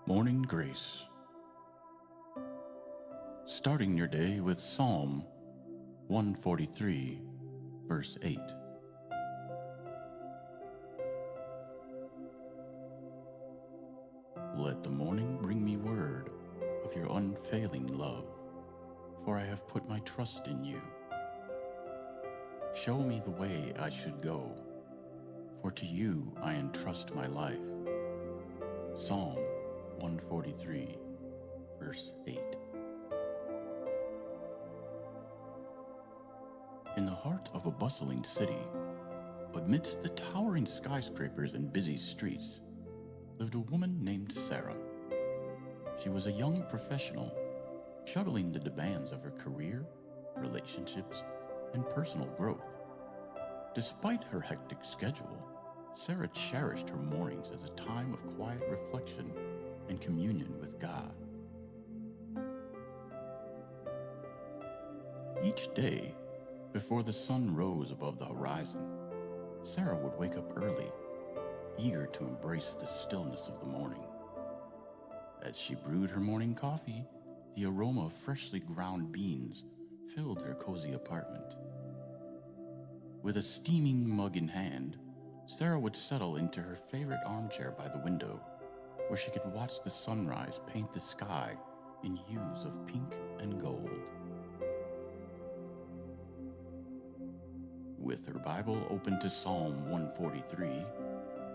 Morning Grace. Starting your day with Psalm 143, verse 8. Let the morning bring me word of your unfailing love, for I have put my trust in you. Show me the way I should go, for to you I entrust my life. Psalm 143, verse 8. In the heart of a bustling city, amidst the towering skyscrapers and busy streets, lived a woman named Sarah. She was a young professional, juggling the demands of her career, relationships, and personal growth. Despite her hectic schedule, Sarah cherished her mornings as a time of quiet reflection and communion with God. Each day, before the sun rose above the horizon, Sarah would wake up early, eager to embrace the stillness of the morning. As she brewed her morning coffee, the aroma of freshly ground beans filled her cozy apartment. With a steaming mug in hand, Sarah would settle into her favorite armchair by the window, where she could watch the sunrise paint the sky in hues of pink and gold. With her Bible open to Psalm 143,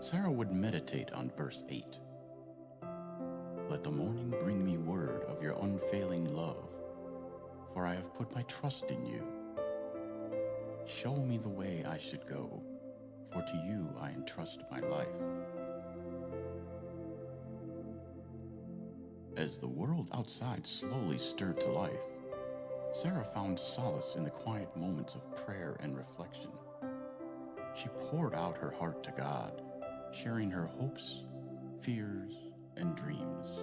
Sarah would meditate on verse 8. Let the morning bring me word of your unfailing love, for I have put my trust in you. Show me the way I should go, for to you I entrust my life. As the world outside slowly stirred to life, Sarah found solace in the quiet moments of prayer and reflection. She poured out her heart to God, sharing her hopes, fears, and dreams.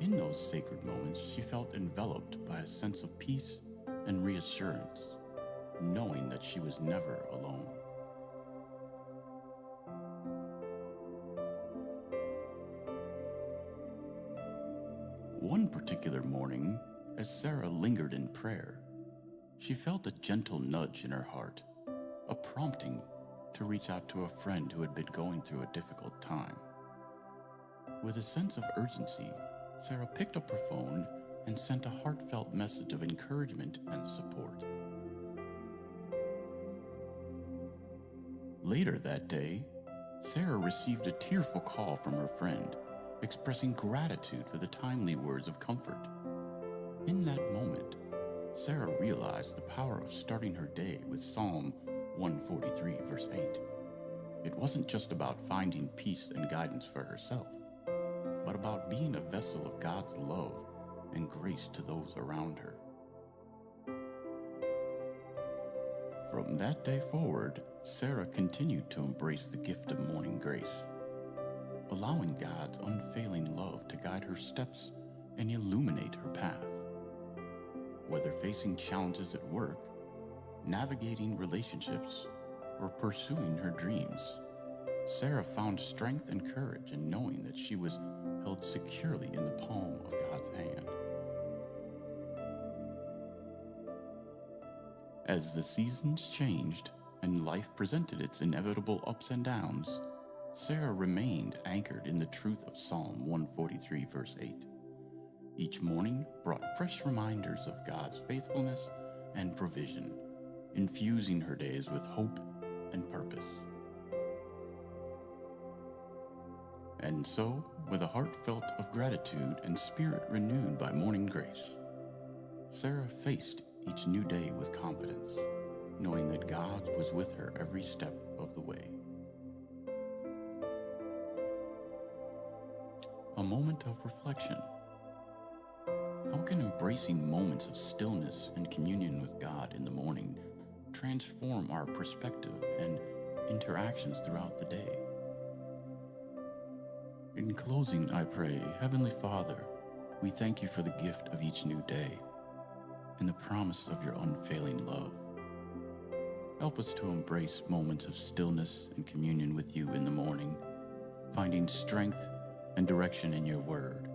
In those sacred moments, she felt enveloped by a sense of peace and reassurance, knowing that she was never alone. One particular morning, as Sarah lingered in prayer, she felt a gentle nudge in her heart, a prompting to reach out to a friend who had been going through a difficult time. With a sense of urgency, Sarah picked up her phone and sent a heartfelt message of encouragement and support. Later that day, Sarah received a tearful call from her friend, expressing gratitude for the timely words of comfort. In that moment, Sarah realized the power of starting her day with Psalm 143, verse 8. It wasn't just about finding peace and guidance for herself, but about being a vessel of God's love and grace to those around her. From that day forward, Sarah continued to embrace the gift of morning grace, allowing God's unfailing love to guide her steps and illuminate her path. Whether facing challenges at work, navigating relationships, or pursuing her dreams, Sarah found strength and courage in knowing that she was held securely in the palm of God's hand. As the seasons changed and life presented its inevitable ups and downs, Sarah remained anchored in the truth of Psalm 143, verse 8. Each morning brought fresh reminders of God's faithfulness and provision, infusing her days with hope and purpose. And so, with a heart felt of gratitude and spirit renewed by morning grace, Sarah faced each new day with confidence, knowing that God was with her every step of the way. A moment of reflection. How can embracing moments of stillness and communion with God in the morning transform our perspective and interactions throughout the day? In closing, I pray, Heavenly Father, we thank you for the gift of each new day and the promise of your unfailing love. Help us to embrace moments of stillness and communion with you in the morning, finding strength and direction in your word.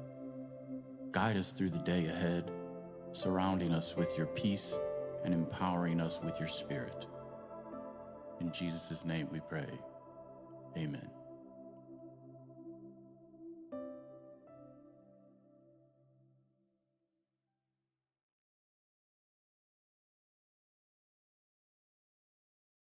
Guide us through the day ahead, surrounding us with your peace and empowering us with your spirit. In Jesus' name we pray. Amen.